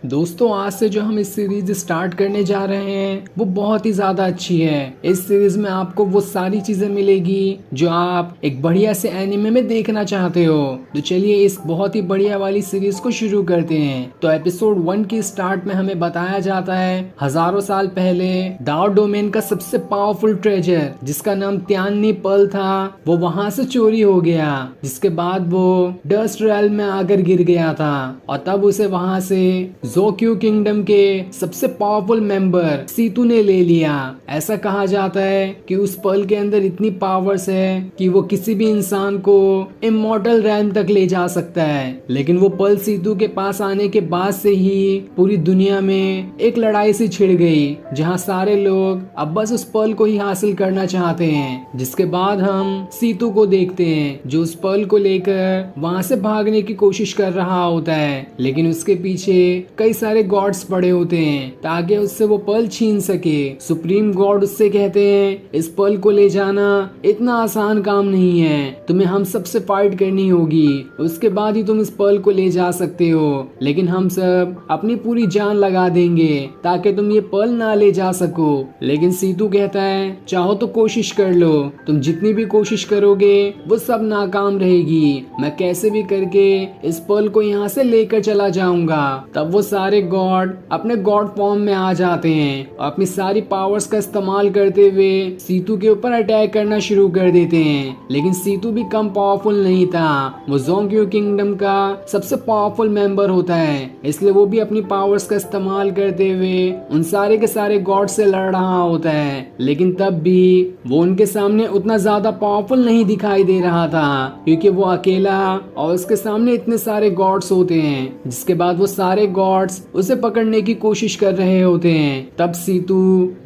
दोस्तों आज से जो हम इस सीरीज स्टार्ट करने जा रहे हैं वो बहुत ही ज्यादा अच्छी है। इस सीरीज में आपको वो सारी चीजें मिलेगी जो आप एक बढ़िया से एनिमे में देखना चाहते हो। तो चलिए इस बहुत ही बढ़िया वाली सीरीज को शुरू करते हैं। तो एपिसोड 1 की स्टार्ट में हमें बताया जाता है हजारों साल पहले डाओ डोमेन का सबसे पावरफुल ट्रेजर जिसका नाम त्यान्नी पर्ल था वो वहां से चोरी हो गया, जिसके बाद वो डस्ट रेल में आकर गिर गया था और तब उसे वहां से जोक्यू किंगडम के सबसे पावरफुल मेंबर सीतू ने ले लिया। ऐसा कहा जाता है कि उस पर्ल के अंदर इतनी पावर्स है कि वो किसी भी इंसान को इमॉर्टल रैम तक ले जा सकता है। लेकिन वो पर्ल सीतू के पास आने के बाद से ही पूरी दुनिया में एक लड़ाई सी छिड़ गई, जहां सारे लोग अब बस उस पर्ल को ही हासिल करना चाहते हैं। जिसके बाद हम सीतू को देखते हैं जो उस पर्ल को लेकर वहां से भागने की कोशिश कर रहा होता है, लेकिन उसके पीछे कई सारे गॉड्स पड़े होते हैं ताकि उससे वो पर्ल छीन सके। सुप्रीम गॉड उससे कहते हैं इस पर्ल को ले जाना इतना आसान काम नहीं है, तुम्हें हम सबसे फाइट करनी होगी, उसके बाद ही तुम इस पर्ल को ले जा सकते हो। लेकिन हम सब अपनी पूरी जान लगा देंगे ताकि तुम ये पर्ल ना ले जा सको। लेकिन सीतू कहता है चाहो तो कोशिश कर लो, तुम जितनी भी कोशिश करोगे वो सब नाकाम रहेगी, मैं कैसे भी करके इस पर्ल को यहाँ से लेकर चला जाऊंगा। तब वो सारे गॉड अपने गॉड फॉर्म में आ जाते हैं और अपनी सारी पावर्स का इस्तेमाल करते हुए सीतू के ऊपर अटैक करना शुरू कर देते हैं। लेकिन सीतू भी कम पावरफुल नहीं था, वो जोंग्यू किंगडम का सबसे पावरफुल मेंबर होता है, इसलिए वो भी अपनी पावर्स का इस्तेमाल करते हुए उन सारे के सारे गॉड से लड़ रहा होता है। लेकिन तब भी वो उनके सामने उतना ज्यादा पावरफुल नहीं दिखाई दे रहा था क्योंकि वो अकेला और उसके सामने इतने सारे गॉड्स होते हैं। जिसके बाद वो सारे गॉड्स उसे पकड़ने की कोशिश कर रहे होते हैं। तब सीतू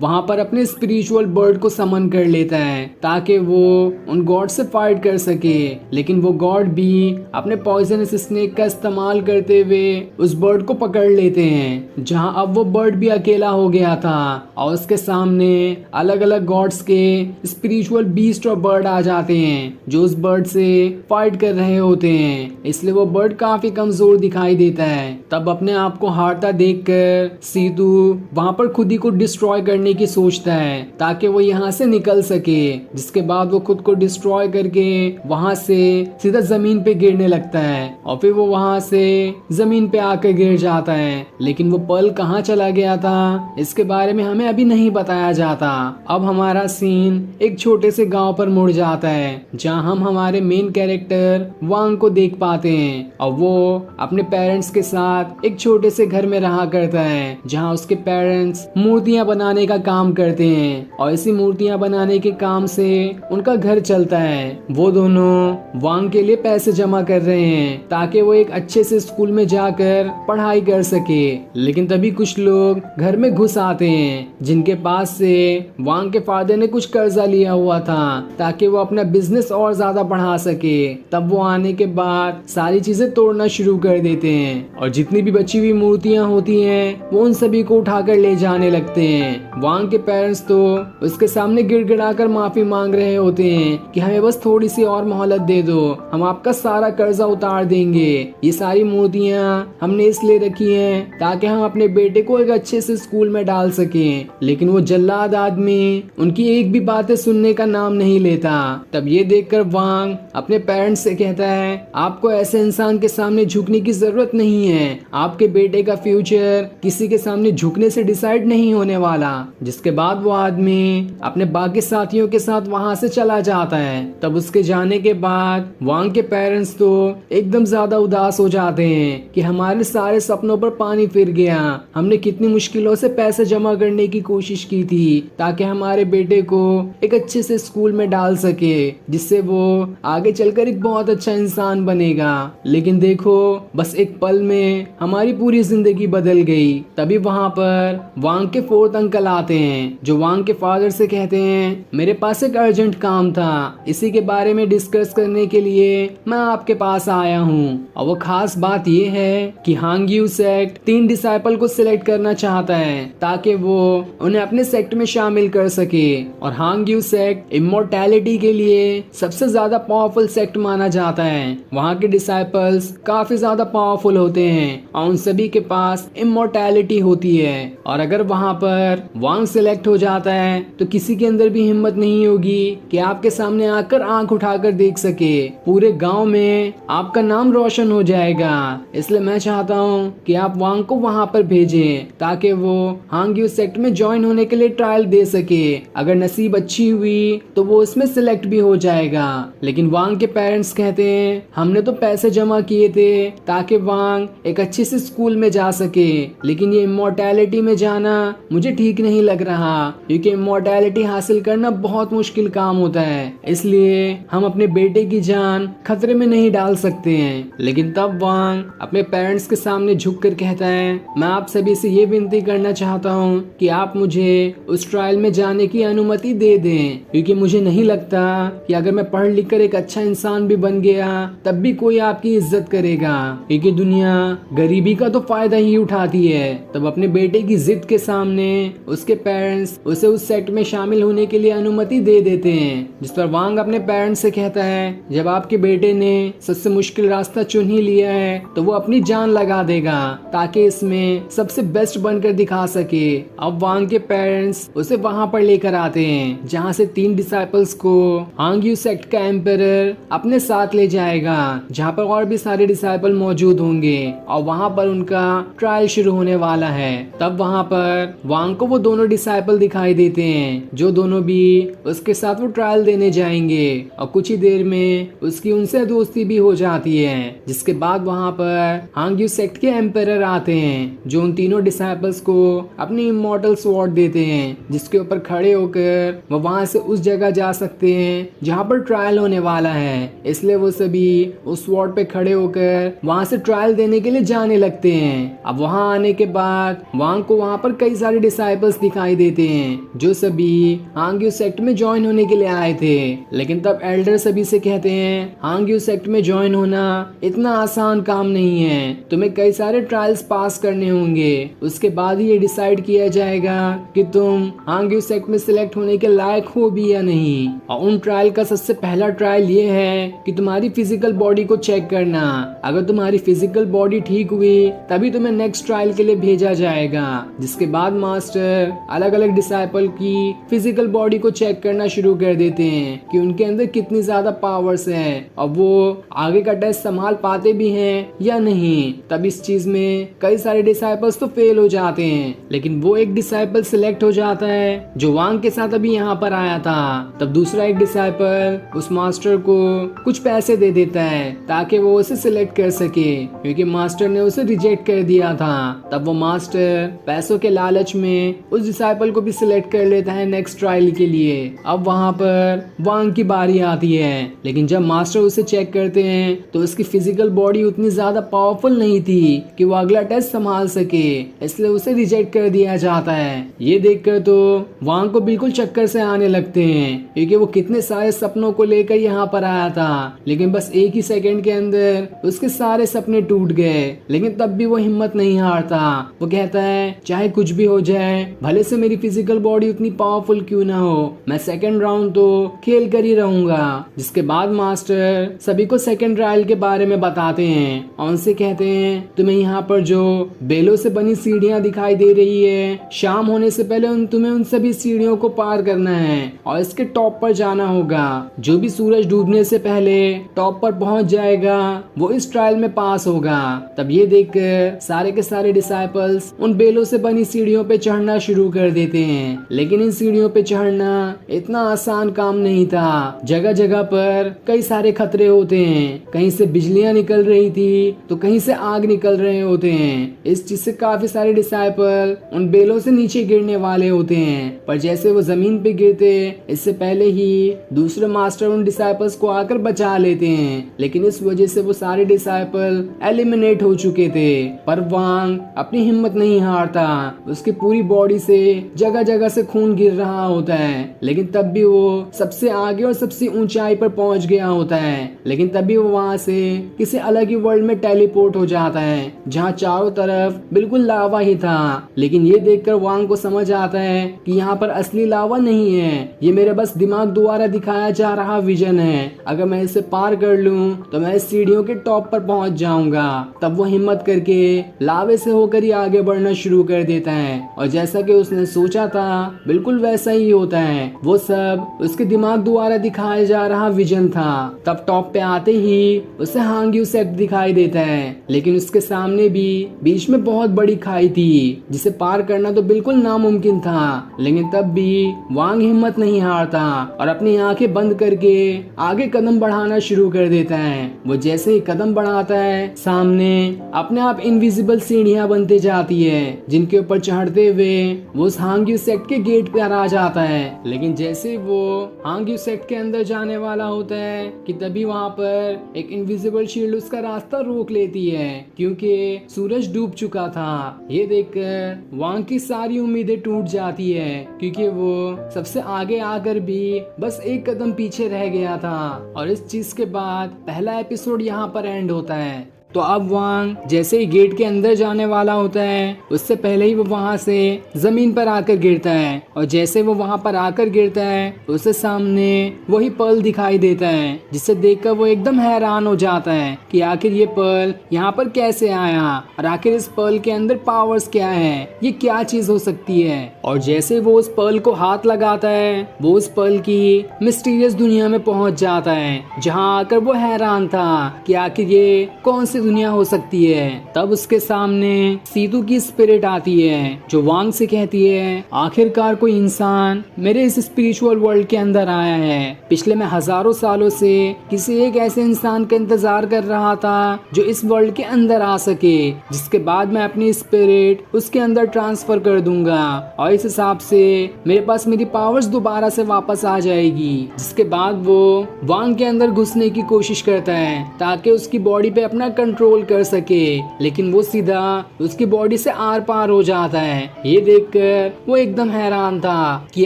वहां पर अपने स्पिरिचुअल बर्ड को समन कर लेता है ताकि वो उन गॉड से फाइट कर सके। लेकिन वो गॉड भी अपने पॉइजनस स्नेक का इस्तेमाल करते हुए उस बर्ड को पकड़ लेते हैं, जहां अब वो बर्ड भी अकेला हो गया था और उसके सामने अलग अलग गॉड्स के स्पिरिचुअल बीस्ट और बर्ड आ जाते हैं जो उस बर्ड से फाइट कर रहे होते हैं। इसलिए वो बर्ड काफी कमजोर दिखाई देता है। तब अपने आप को हारता देखकर सीतू वहां पर खुद ही को डिस्ट्रॉय करने की सोचता है ताकि वो यहाँ से निकल सके। जिसके बाद वो खुद को डिस्ट्रॉय करके वहां से सीधा जमीन पे गिरने लगता है और फिर वो वहां से जमीन पे आकर गिर जाता है। लेकिन वो पर्ल कहाँ चला गया था इसके बारे में हमें अभी नहीं बताया जाता। अब हमारा सीन एक छोटे से गांव पर मुड़ जाता है जहां हम हमारे मेन कैरेक्टर वांग को देख पाते हैं और वो अपने पेरेंट्स के साथ एक छोटे से घर में रहा करता है जहां उसके पेरेंट्स मूर्तियां बनाने का काम करते हैं और इसी मूर्तियां बनाने के काम से उनका घर चलता है। वो दोनों वांग के लिए पैसे जमा कर रहे हैं ताकि वो एक अच्छे से स्कूल में जाकर पढ़ाई कर सके। लेकिन तभी कुछ लोग घर में घुस आते हैं जिनके पास से वांग के फादर ने कुछ कर्जा लिया हुआ था ताकि वो अपना बिजनेस और ज्यादा बढ़ा सके। तब वो आने के बाद सारी चीजें तोड़ना शुरू कर देते हैं और जितनी भी बची हुई मूर्तियां होती हैं वो उन सभी को उठाकर ले जाने लगते हैं। वांग के पेरेंट्स तो उसके सामने गिड़गिड़ाकर माफी मांग रहे होते हैं कि हमें बस थोड़ी सी और मोहलत दे दो, हम आपका सारा कर्जा उतार देंगे। ये सारी मूर्तियां हमने इसलिए रखी हैं ताकि हम अपने बेटे को एक अच्छे से स्कूल में डाल सकें। लेकिन वो जल्लाद आदमी उनकी एक भी बातें सुनने का नाम नहीं लेता। तब ये देखकर वांग अपने पेरेंट्स से कहता है आपको ऐसे इंसान के सामने झुकने की जरूरत नहीं है, आपके बेटे का फ्यूचर किसी के सामने झुकने से डिसाइड नहीं होने वाला। जिसके बाद वो आदमी अपने बाकी साथियों के साथ वहां से चला जाता है। तब उसके जाने के बाद वांग के पेरेंट्स तो एकदम ज्यादा उदास हो जाते हैं कि हमारे सारे सपनों पर पानी फिर गया, हमने कितनी मुश्किलों से पैसे जमा करने की कोशिश की थी ताकि हमारे बेटे को एक अच्छे से स्कूल में डाल सके जिससे वो आगे चलकर एक बहुत अच्छा इंसान बनेगा। लेकिन देखो बस एक पल में हमारी पूरी जिंदगी बदल गई। तभी वहां पर वांग के फोर्थ अंकल आते हैं जो वांग के फादर से कहते हैं मेरे पास एक अर्जेंट काम था, इसी के बारे में डिस्कस करने के लिए मैं आपके पास आया हूँ। और वो खास बात ये है कि हांग्यू सेक्ट 3 डिसाइपल को सिलेक्ट करना चाहता है ताकि वो उन्हें अपने सेक्ट में शामिल कर सके। और हांग्यू सेक्ट इमोर्टैलिटी के लिए सबसे ज्यादा पावरफुल सेक्ट माना जाता है। वहाँ के डिसाइपल्स काफी ज्यादा पावरफुल होते हैं और उन सभी सभी के पास इमोर्टैलिटी होती है, और अगर वहाँ पर वांग सिलेक्ट हो जाता है तो किसी के अंदर भी हिम्मत नहीं होगी कि आपके सामने आकर आंख उठाकर देख सके। पूरे गांव में आपका नाम रोशन हो जाएगा। इसलिए मैं चाहता हूँ कि आप वांग को वहाँ पर भेजें ताकि वो हांग्यू सेक्ट में ज्वाइन होने के लिए ट्रायल दे सके। अगर नसीब अच्छी हुई तो वो उसमें सिलेक्ट भी हो जाएगा। लेकिन वांग के पेरेंट्स कहते हैं हमने तो पैसे जमा किए थे ताकि वांग एक अच्छे से स्कूल में जा सके, लेकिन ये इमोर्टैलिटी में जाना मुझे ठीक नहीं लग रहा, क्योंकि इमोर्टैलिटी हासिल करना बहुत मुश्किल काम होता है। इसलिए हम अपने बेटे की जान खतरे में नहीं डाल सकते हैं। लेकिन तब वांग अपने पेरेंट्स के सामने झुक कर कहता है मैं आप सभी से ये विनती करना चाहता हूँ कि आप मुझे उस ट्रायल में जाने की अनुमति दे दें, क्योंकि मुझे नहीं लगता कि अगर मैं पढ़ लिख कर एक अच्छा इंसान भी बन गया तब भी कोई आपकी इज्जत करेगा, क्योंकि दुनिया गरीबी का तो फायदा ही उठाती है। तब अपने बेटे की जिद के सामने उसके पेरेंट्स उसे उस सेक्ट में शामिल होने के लिए अनुमति दे देते हैं, जिस पर वांग अपने पेरेंट्स से कहता है जब आपके बेटे ने सबसे मुश्किल रास्ता चुन ही लिया है तो वो अपनी जान लगा देगा ताकि इसमें सबसे बेस्ट बनकर दिखा सके। अब वांग के पेरेंट्स उसे वहां पर लेकर आते हैं जहां से 3 डिसाइपल्स को हांग्यू सेक्ट का एम्परर अपने साथ ले जाएगा, जहां पर और भी सारे डिसाइपल मौजूद होंगे और वहां पर उनका ट्रायल शुरू होने वाला है। तब वहां पर वांग को वो दोनों डिसाइपल दिखाई देते हैं जो दोनों भी उसके साथ वो ट्रायल देने जाएंगे, और कुछ ही देर में उसकी उनसे दोस्ती भी हो जाती है। जिसके बाद वहां पर हांग्यू सेक्ट के एम्परर आते हैं जो उन तीनों डिसाइपल्स को अपनी इमॉर्टल स्वॉर्ड देते हैं, जिसके ऊपर खड़े होकर वो वहां से उस जगह जा सकते हैं जहां पर ट्रायल होने वाला है। इसलिए वो सभी उस स्वॉर्ड पे खड़े होकर वहां से ट्रायल देने के लिए जाने लगते हैं। अब वहां आने के बाद वांग को वहां पर कई सारे डिसाइपल्स दिखाई देते हैं जो सभी हांग्यू सेक्ट में ज्वाइन होने के लिए आए थे। लेकिन तब एल्डर सभी से कहते हैं हांग्यू सेक्ट में ज्वाइन होना इतना आसान काम नहीं है, तुम्हें कई सारे ट्रायल्स पास करने होंगे, उसके बाद ही ये डिसाइड किया जाएगा कि तुम हांग्यू सेक्ट में सिलेक्ट होने के लायक हो भी या नहीं। और उन ट्रायल का सबसे पहला ट्रायल ये है कि तुम्हारी फिजिकल बॉडी को चेक करना। अगर तुम्हारी फिजिकल बॉडी ठीक हुई तभी तुम्हें नेक्स्ट ट्रायल के लिए भेजा जाएगा। जिसके बाद मास्टर अलग अलग डिसाइपल की फिजिकल बॉडी को चेक करना शुरू कर देते हैं कि उनके अंदर कितनी ज्यादा पावर्स हैं और वो आगे का टेस्ट संभाल पाते भी हैं या नहीं। तब इस चीज में कई सारे डिसाइपल्स तो फेल हो जाते हैं, लेकिन वो एक डिसाइपल सिलेक्ट हो जाता है जो वांग के साथ अभी यहाँ पर आया था। तब दूसरा एक डिसाइपल उस मास्टर को कुछ पैसे दे देता है ताकि वो उसे सिलेक्ट कर सके, क्योंकि मास्टर ने उसे रिजेक्ट कर दिया था। तब वो मास्टर पैसों के लालच में उस डिसाइपल को भी सिलेक्ट कर लेता है नेक्स्ट ट्रायल के लिए। अब वहाँ पर वांग की बारी आती है, लेकिन जब मास्टर उसे चेक करते हैं तो उसकी फिजिकल बॉडी उतनी ज्यादा पावरफुल नहीं थी कि वो अगला टेस्ट संभाल सके, इसलिए उसे रिजेक्ट कर दिया जाता है। ये देखकर तो वांग को बिल्कुल चक्कर से आने लगते हैं, क्योंकि वो कितने सारे सपनों को लेकर यहाँ पर आया था, लेकिन बस एक ही सेकंड के अंदर उसके सारे सपने टूट गए। लेकिन तब भी वो हिम्मत नहीं हारता। वो कहता है चाहे कुछ भी हो जाए, भले से मेरी फिजिकल बॉडी उतनी पावरफुल क्यों ना हो, मैं सेकंड राउंड तो खेल कर ही रहूंगा। जिसके बाद मास्टर सभी को सेकंड ट्रायल के बारे में बताते हैं और उनसे कहते हैं तुम्हें यहाँ पर जो बेलों से बनी सीढ़ियाँ दिखाई दे रही है, शाम होने से पहले तुम्हें उन सभी सीढ़ियों को पार करना है और इसके टॉप पर जाना होगा। जो भी सूरज डूबने से पहले टॉप पर पहुंच जाएगा वो इस ट्रायल में पास होगा। तब ये देखकर सारे के सारे डिसाइपल्स उन बेलों से बनी सीढ़ियों पे चढ़ना शुरू कर देते हैं, लेकिन इन सीढ़ियों पे चढ़ना इतना आसान काम नहीं था। जगह जगह पर कई सारे खतरे होते हैं, कहीं से बिजलियां निकल रही थी तो कहीं से आग निकल रहे होते हैं। इस चीज से काफी सारे डिसाइपल उन बेलों से नीचे गिरने वाले होते हैं, पर जैसे वो जमीन पे गिरते इससे पहले ही दूसरे मास्टर उन डिसाइपल्स को आकर बचा लेते हैं, लेकिन इस वजह से वो सारे डिसाइपल एलिमिनेट हो चुके थे। पर वांग अपनी हिम्मत नहीं हारता, उसकी पूरी बॉडी से जगह जगह से खून गिर रहा होता है, लेकिन तब भी वो सबसे आगे और सबसे ऊंचाई पर पहुंच गया होता है। लेकिन तभी वो वहां से किसी अलग ही वर्ल्ड में टेलीपोर्ट हो जाता है जहां चारों तरफ बिल्कुल लावा ही था। लेकिन ये देखकर वांग को समझ आता है कि यहाँ पर असली लावा नहीं है, ये मेरे बस दिमाग द्वारा दिखाया जा रहा विजन है। अगर मैं इसे पार कर लूं तो मैं इस सीढ़ियों के टॉप पर पहुंच जाऊंगा। तब वो हिम्मत करके करके लावे से होकर ही आगे बढ़ना शुरू कर देता है। और जैसा कि उसने सोचा था बिल्कुल वैसा ही होता है। वो सब उसके दिमाग द्वारा दिखाया जा रहा विजन था। तब टॉप पे आते ही उसे हांग्यू सेक्ट दिखाई देता है, लेकिन उसके सामने भी बीच में बहुत बड़ी खाई थी जिसे पार करना तो बिल्कुल नामुमकिन था। लेकिन तब भी वांग हिम्मत नहीं हारता और अपनी आंखें बंद करके आगे कदम बढ़ाना शुरू कर देता है। वो जैसे ही कदम बढ़ाता है सामने अपने आप इनविजिबल सीढ़ियां बनते जाती है, जिनके ऊपर चढ़ते हुए वो उस हांग्यू सेक्ट के गेट पर आ जाता है। लेकिन जैसे वो हांग्यू सेक्ट के अंदर जाने वाला होता है कि तभी वहाँ पर एक इनविजिबल शील्ड उसका रास्ता रोक लेती है, क्योंकि सूरज डूब चुका था। ये देखकर वांग की सारी उम्मीदें टूट जाती है, क्योंकि वो सबसे आगे आकर भी बस एक कदम पीछे रह गया था। और इस चीज के बाद पहला एपिसोड यहाँ पर एंड होता है। तो अब वांग जैसे ही गेट के अंदर जाने वाला होता है उससे पहले ही वो वहां से जमीन पर आकर गिरता है। और जैसे वो वहां पर आकर गिरता है उसके सामने वही पर्ल दिखाई देता है, जिसे देखकर वो एकदम हैरान हो जाता है कि आखिर ये पर्ल यहाँ पर कैसे आया और आखिर इस पर्ल के अंदर पावर्स क्या है, ये क्या चीज हो सकती है। और जैसे वो उस पर्ल को हाथ लगाता है वो उस पर्ल की मिस्टीरियस दुनिया में पहुंच जाता है, जहाँ आकर वो हैरान था कि आखिर ये कौन सी दुनिया हो सकती है। तब उसके सामने सीतू की स्पिरिट आती है जो वांग से कहती है आखिरकार कोई इंसान मेरे इस स्पिरिचुअल वर्ल्ड के अंदर आया है। पिछले मैं हजारों सालों से किसी एक ऐसे इंसान का इंतजार कर रहा था जो इस वर्ल्ड के अंदर आ सके, जिसके बाद मैं अपनी स्पिरिट उसके अंदर ट्रांसफर कर दूंगा और इस हिसाब से मेरे पास मेरी पावर्स दोबारा से वापस आ जाएगी। जिसके बाद वो वांग के अंदर घुसने की कोशिश करता है ताकि उसकी बॉडी पे अपना कंट्रोल कर सके, लेकिन वो सीधा उसकी बॉडी से आर पार हो जाता है। ये देखकर वो एकदम हैरान था कि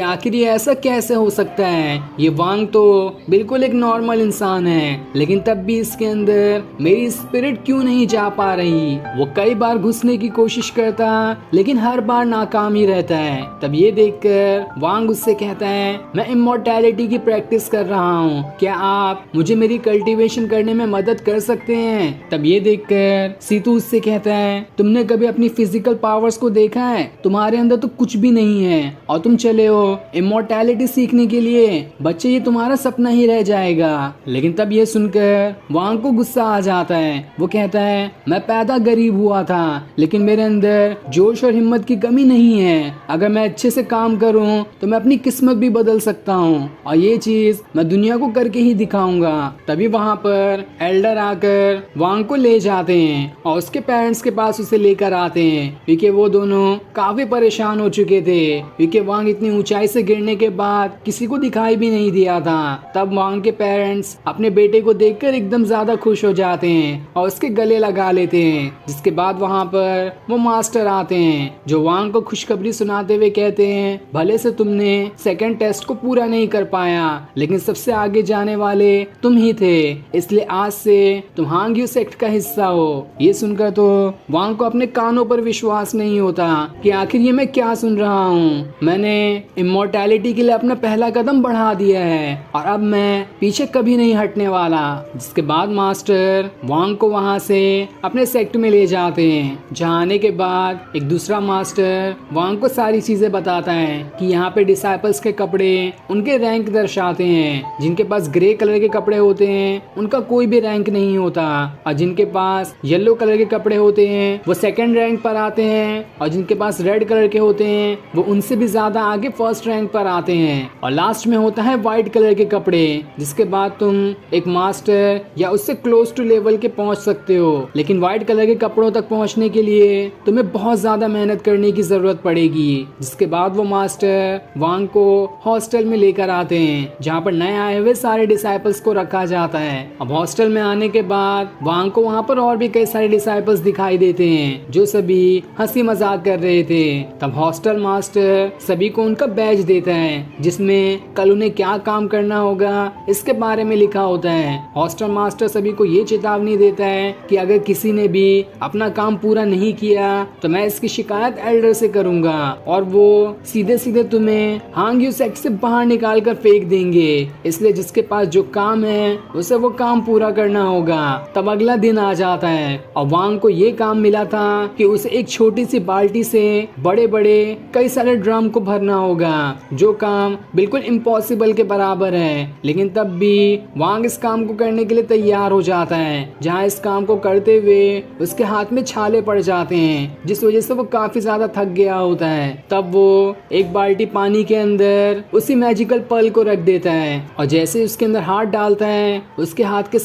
आखिर ये ऐसा कैसे हो सकता है। ये वांग तो बिल्कुल एक नॉर्मल इंसान है, लेकिन तब भी इसके अंदर मेरी स्पिरिट क्यों नहीं जा पा रही। वो कई बार घुसने की कोशिश करता लेकिन हर बार नाकाम ही रहता है। तब ये देखकर वांग उससे कहता है मैं इमॉर्टैलिटी की प्रैक्टिस कर रहा हूँ, क्या आप मुझे मेरी कल्टीवेशन करने में मदद कर सकते हैं। तब ये देखकर सीतू उससे कहता है तुमने कभी अपनी फिजिकल पावर्स को देखा है, तुम्हारे अंदर तो कुछ भी नहीं है और तुम चले हो इमॉर्टैलिटी सीखने के लिए। बच्चे ये तुम्हारा सपना ही रह जाएगा। लेकिन तब ये सुनकर वांग को गुस्सा आ जाता है। वो कहता है मैं पैदा गरीब हुआ था लेकिन मेरे अंदर जोश और हिम्मत की कमी नहीं है। अगर मैं अच्छे से काम करूं तो मैं अपनी किस्मत भी बदल सकता हूं और ये चीज मैं दुनिया को करके ही दिखाऊंगा। तभी वहां पर एल्डर आकर वांग को ले जाते हैं और उसके पेरेंट्स के पास उसे लेकर आते हैं, क्योंकि वो दोनों काफी परेशान हो चुके थे, क्योंकि वांग इतनी ऊंचाई से गिरने के बाद किसी को दिखाई भी नहीं दिया था। तब वांग के पेरेंट्स अपने बेटे को देखकर एकदम ज्यादा खुश हो जाते हैं और उसके गले लगा लेते हैं। जिसके बाद वहाँ पर वो मास्टर आते हैं जो वांग को खुशखबरी सुनाते हुए कहते हैं भले से तुमने सेकंड टेस्ट को पूरा नहीं कर पाया, लेकिन सबसे आगे जाने वाले तुम ही थे, इसलिए आज से तुम हांग्यू सेक्ट का हिस्सा हो। ये सुनकर तो वांग को अपने कानों पर विश्वास नहीं होता कि आखिर ये मैं क्या सुन रहा हूँ। मैंने इमॉर्टैलिटी के लिए अपना पहला कदम बढ़ा दिया है और अब मैं पीछे कभी नहीं हटने वाला। जिसके बाद मास्टर वांग को वहाँ से अपने सेक्ट में ले जाते हैं, जहाँ आने के बाद एक दूसरा मास्टर वांग को सारी चीजें बताता है कि यहाँ पे डिसाइपल्स के कपड़े उनके रैंक दर्शाते हैं। जिनके पास ग्रे कलर के कपड़े होते हैं उनका कोई भी रैंक नहीं होता, और जिनके पास येलो कलर के कपड़े होते हैं वो सेकंड रैंक पर आते हैं, और जिनके पास रेड कलर के होते हैं वो उनसे भी ज्यादा आगे फर्स्ट रैंक पर आते हैं। और लास्ट में होता है व्हाइट कलर के कपड़े, जिसके बाद तुम एक मास्टर या उससे क्लोज टू लेवल के पहुंच सकते हो। लेकिन व्हाइट कलर के कपड़ों तक पहुंचने के लिए तुम्हें बहुत ज्यादा मेहनत करने की जरूरत पड़ेगी। जिसके बाद वो मास्टर वांग को हॉस्टल में लेकर आते हैं, जहाँ पर नए आए हुए सारे डिसाइपल्स को रखा जाता है। अब हॉस्टल में आने के बाद वांग को वहाँ पर और भी कई सारे डिसाइपल्स दिखाई देते हैं जो सभी हंसी मजाक कर रहे थे। तब हॉस्टल मास्टर सभी को उनका बैज देता है, जिसमें कल उन्हें क्या काम करना होगा इसके बारे में लिखा होता है। हॉस्टल मास्टर सभी को ये चेतावनी देता है कि अगर किसी ने भी अपना काम पूरा नहीं किया तो मैं इसकी शिकायत एल्डर से करूंगा और वो सीधे सीधे तुम्हें हांग्यू सेक्ट से बाहर निकाल कर फेंक देंगे। इसलिए जिसके पास जो काम है उसे वो काम पूरा करना होगा। तब अगला दिन दिन आ जाता है और वांग को ये काम मिला था कि उसे एक छोटी सी बाल्टी से बड़े बड़े कई सारे ड्रम को भरना होगा, जो काम बिल्कुल इम्पॉसिबल के बराबर है। लेकिन तब भी वांग इस काम को करने के लिए तैयार हो जाता है, जहाँ इस काम को करते हुए उसके हाथ में छाले पड़ जाते हैं, जिस वजह से वो काफी ज्यादा थक गया होता है। तब वो एक बाल्टी पानी के अंदर उसी मैजिकल पर्ल को रख देता है और जैसे उसके अंदर हाथ डालता है उसके हाथ के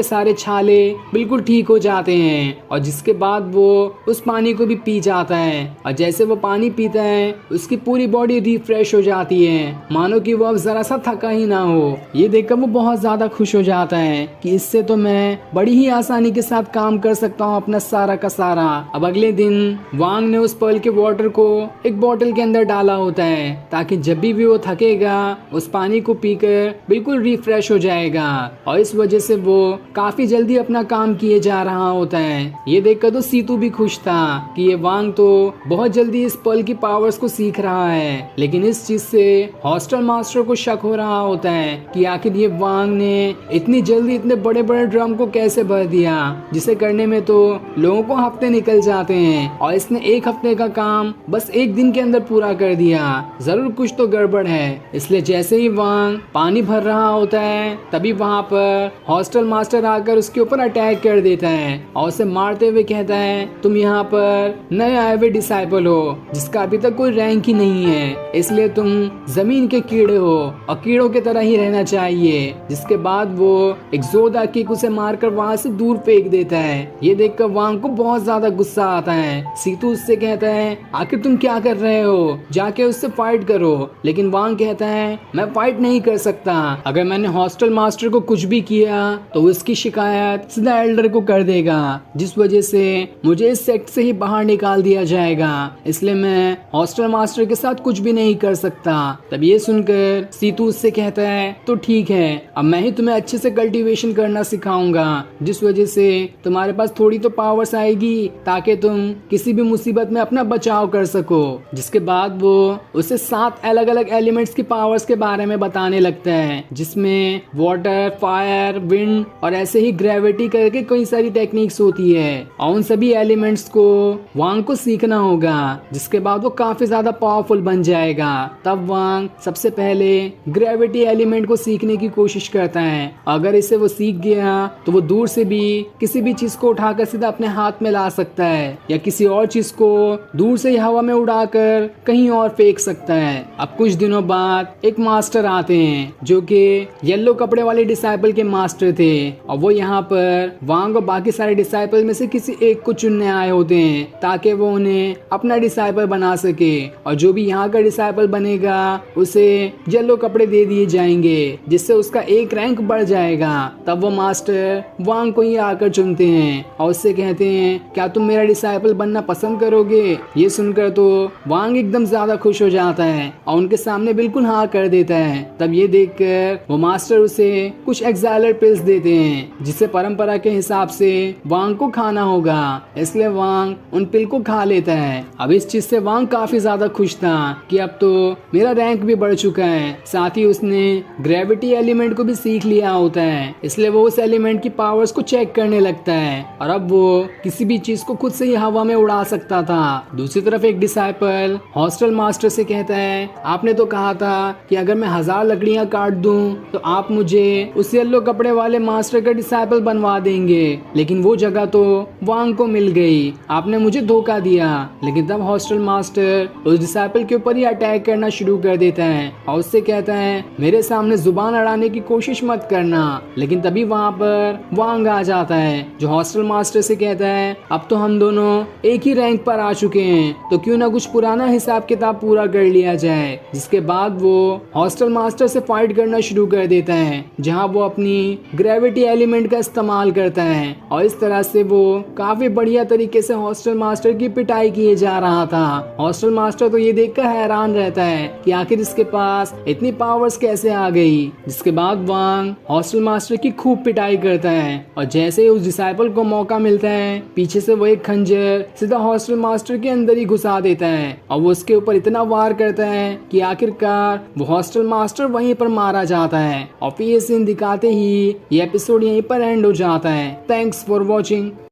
सारे छाले बिल्कुल ठीक हो जाते हैं और जिसके बाद वो उस पानी को भी पी जाता है और जैसे वो पानी पीता है उसकी पूरी बॉडी रिफ्रेश हो जाती है, मानो कि वो अब जरा सा थका ही ना हो। ये देखकर वो बहुत ज्यादा खुश हो जाता है कि इससे तो मैं बड़ी ही आसानी के साथ काम कर सकता हूँ अपना सारा का सारा। अब अगले दिन वांग ने उस पर्ल के वाटर को एक बोतल के अंदर डाला होता है ताकि जब भी वो थकेगा उस पानी को पीकर बिल्कुल रिफ्रेश हो जाएगा और इस वजह से वो काफी जल्दी अपना काम किए जा रहा होता है। ये देखकर तो सीतू भी खुश था कि ये वांग तो बहुत जल्दी इस पर्ल की पावर्स को सीख रहा है, लेकिन इस चीज से हॉस्टल मास्टर को शक हो रहा होता है कि आखिर ये वांग ने इतनी जल्दी इतने बड़े बड़े ड्रम को कैसे भर दिया, जिसे करने में तो लोगों को हफ्ते निकल जाते हैं और इसने एक हफ्ते का काम बस एक दिन के अंदर पूरा कर दिया। जरूर कुछ तो गड़बड़ है। इसलिए जैसे ही वांग पानी भर रहा होता है तभी वहाँ पर हॉस्टल मास्टर आकर उसके ऊपर अटैक कर देता है और उसे मारते हुए कहता है, तुम यहाँ पर नए आए हुए डिसाइपल हो जिसका अभी तक कोई रैंक ही नहीं है, इसलिए तुम जमीन के कीड़े हो और कीड़ों की तरह ही रहना चाहिए। जिसके बाद वो एक जोरदार किक उसे मारकर वहाँ से दूर फेंक देता है। ये देखकर वांग को बहुत ज्यादा गुस्सा आता है। सीतू उससे कहता है, आखिर तुम क्या कर रहे हो, जाके उससे फाइट करो। लेकिन वांग कहता है, मैं फाइट नहीं कर सकता, अगर मैंने हॉस्टल मास्टर को कुछ भी किया तो उसकी शिकायत सीधा एल्डर को कर देगा, जिस वजह से मुझे इस सेक्ट से ही बाहर निकाल दिया जाएगा, इसलिए मैं हॉस्टल मास्टर के साथ कुछ भी नहीं कर सकता। तब ये सुनकर सीतू उससे कहता है, तो ठीक है, अब मैं ही तुम्हें अच्छे से कल्टीवेशन करना सिखाऊंगा, जिस वजह से तुम्हारे पास थोड़ी तो पावर्स आएगी ताकि तुम किसी भी मुसीबत में अपना बचाव कर सको। जिसके बाद वो उसे 7 अलग अलग एलिमेंट्स की पावर्स के बारे में बताने लगता है, जिसमें वाटर, फायर, विंड और ऐसे ही ग्रेविटी करके कई सारी टेक्निक्स होती है और उन सभी एलिमेंट्स को वांग को सीखना होगा, जिसके बाद वो काफी ज्यादा पावरफुल बन जाएगा। तब वांग सबसे पहले ग्रेविटी एलिमेंट को सीखने की कोशिश करता है। अगर इसे वो सीख गया तो वो दूर से भी किसी भी चीज को उठाकर सीधा अपने हाथ में ला सकता है या किसी और चीज को दूर से हवा में उड़ाकर कहीं और फेंक सकता है। अब कुछ दिनों बाद एक मास्टर आते हैं जो कि येलो कपड़े वाले डिसाइपल के मास्टर थे और वो यहाँ पर वांग और बाकी सारे डिसाइपल में से किसी एक को चुनने आए होते हैं ताकि वो उन्हें अपना डिसाइपल बना सके और जो भी यहाँ का डिसाइपल बनेगा उसे येलो कपड़े दे दिए जाएंगे, जिससे उसका एक रैंक बढ़ जाएगा। तब वो मास्टर वांग को ही आकर चुनते हैं और उससे कहते हैं, क्या तुम मेरा डिसाइपल बनना पसंद करोगे? ये सुनकर तो वांग एकदम ज्यादा खुश हो जाता है और उनके सामने बिल्कुल हाँ कर देता है। तब ये देखकर वो मास्टर उसे कुछ एक्साइलर पिल्स देते हैं, जिसे परंपरा के हिसाब से वांग को खाना होगा, इसलिए वांग उन पिल को खा लेता है। अब इस चीज से वांग काफी ज्यादा खुश था कि अब तो मेरा रैंक भी बढ़ चुका है, साथ ही उसने ग्रेविटी एलिमेंट को भी सीख लिया होता है, इसलिए वो उस एलिमेंट की पावर्स को चेक करने लगता है और अब वो किसी भी चीज को खुद से ही हवा में उड़ा सकता था। दूसरी तरफ एक डिसाइपल हॉस्टल मास्टर से कहता है, आपने तो कहा था कि अगर मैं 1000 लकड़ियां काट दूं तो आप मुझे उस येलो कपड़े वाले मास्टर का डिसाइपल बनवा देंगे, लेकिन वो जगह तो वांग को मिल गई, आपने मुझे धोखा दिया। लेकिन तब हॉस्टल मास्टर उस डिसाइपल के ऊपर ही अटैक करना शुरू कर देता है और उससे कहता है, मेरे सामने जुबान अड़ाने की कोशिश मत करना। लेकिन तभी वहाँ पर वांग आ जाता है जो हॉस्टल मास्टर से कहता है, अब तो हम दोनों एक ही रैंक पर आ चुके हैं, तो क्यों ना कुछ पुराना हिसाब किताब पूरा कर लिया जाए। जिसके बाद वो हॉस्टल मास्टर से फाइट करना शुरू कर देता है, जहाँ वो अपनी ग्रेविटी एलिमेंट का इस्तेमाल करता है और इस तरह से वो काफी बढ़िया तरीके से हॉस्टल मास्टर की पिटाई किए जा रहा था। हॉस्टल मास्टर तो ये देखकर हैरान रहता है कि आखिर इसके पास इतनी पावर्स कैसे आ गई। जिसके बाद वांग हॉस्टल मास्टर की खूब पिटाई करता है और जैसे ही उस डिसाइपल को मौका मिलता है, पीछे से वो एक खंजर सीधा हॉस्टल मास्टर के अंदर ही घुसा देता है और वो उसके ऊपर इतना वार करता है कि आखिरकार वो हॉस्टल मास्टर वहीं पर मारा जाता है। और फिर ये सीन दिखाते ही ये एपिसोड यहीं पर एंड हो जाता है। Thanks for watching.